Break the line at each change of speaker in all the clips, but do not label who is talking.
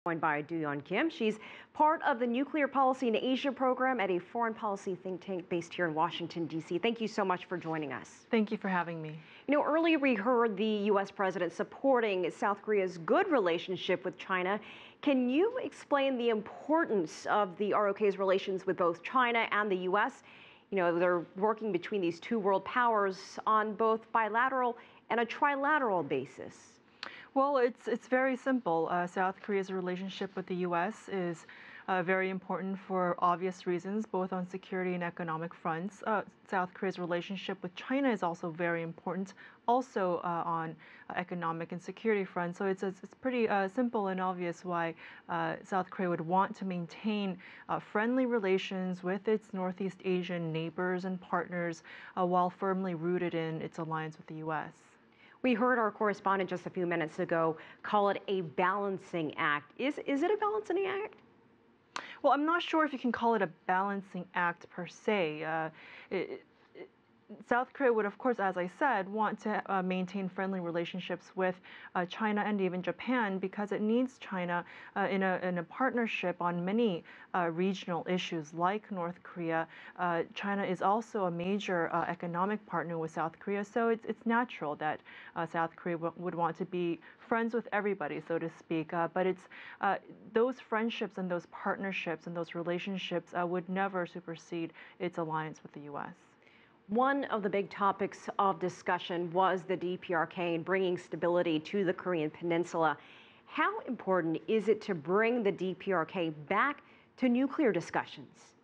Joined by Duyeon Kim. She's part of the Nuclear Policy in Asia program at a foreign policy think tank based here in Washington, D.C. Thank you so much for joining us.
Thank you for having me.
You know, earlier we heard the U.S. president supporting South Korea's good relationship with China. Can you explain the importance of the ROK's relations with both China and the U.S.? You know, they're working between these two world powers on both bilateral and a trilateral basis.
Well, it's very simple. South Korea's relationship with the U.S. is very important for obvious reasons, both on security and economic fronts. South Korea's relationship with China is also very important, also on economic and security fronts. So it's pretty simple and obvious why South Korea would want to maintain friendly relations with its Northeast Asian neighbors and partners while firmly rooted in its alliance with the U.S.
We heard our correspondent just a few minutes ago call it a balancing act. Is it a balancing act?
Well, I'm not sure if you can call it a balancing act per se. South Korea would, of course, as I said, want to maintain friendly relationships with China and even Japan because it needs China in a partnership on many regional issues like North Korea. China is also a major economic partner with South Korea, so it's natural that South Korea would want to be friends with everybody, so to speak. But it's those friendships and those partnerships and those relationships would never supersede its alliance with the U.S.
One of the big topics of discussion was the DPRK and bringing stability to the Korean Peninsula. How important is it to bring the DPRK back to nuclear discussions?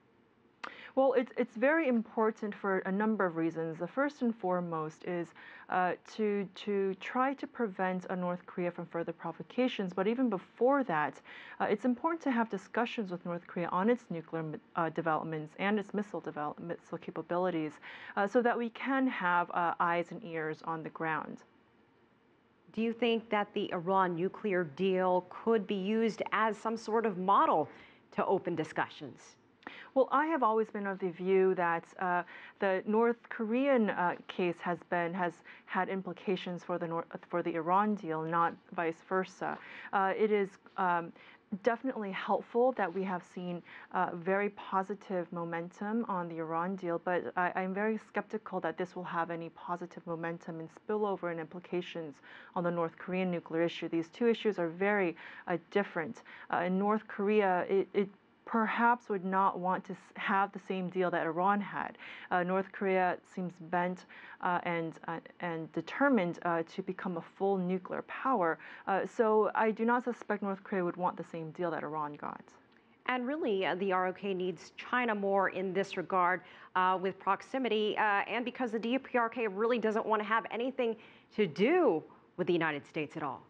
Well, it's very important for a number of reasons. The first and foremost is to try to prevent North Korea from further provocations. But even before that, it's important to have discussions with North Korea on its nuclear developments and its missile capabilities so that we can have eyes and ears on the ground.
Do you think that the Iran nuclear deal could be used as some sort of model to open discussions?
Well, I have always been of the view that the North Korean case has had implications for the Iran deal, not vice versa. It is definitely helpful that we have seen very positive momentum on the Iran deal, but I'm very skeptical that this will have any positive momentum and spillover and implications on the North Korean nuclear issue. These two issues are very different. In North Korea, it perhaps would not want to have the same deal that Iran had. North Korea seems bent and determined to become a full nuclear power. So I do not suspect North Korea would want the same deal that Iran got.
And really, the ROK needs China more in this regard with proximity and because the DPRK really doesn't want to have anything to do with the United States at all.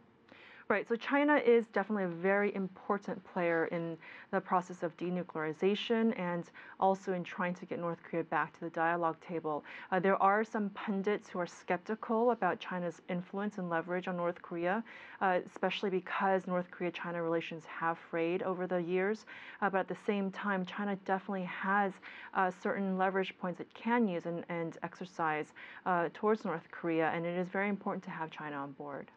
Right, so China is definitely a very important player in the process of denuclearization and also in trying to get North Korea back to the dialogue table. There are some pundits who are skeptical about China's influence and leverage on North Korea, especially because North Korea-China relations have frayed over the years. But at the same time, China definitely has certain leverage points it can use and exercise towards North Korea, and it is very important to have China on board.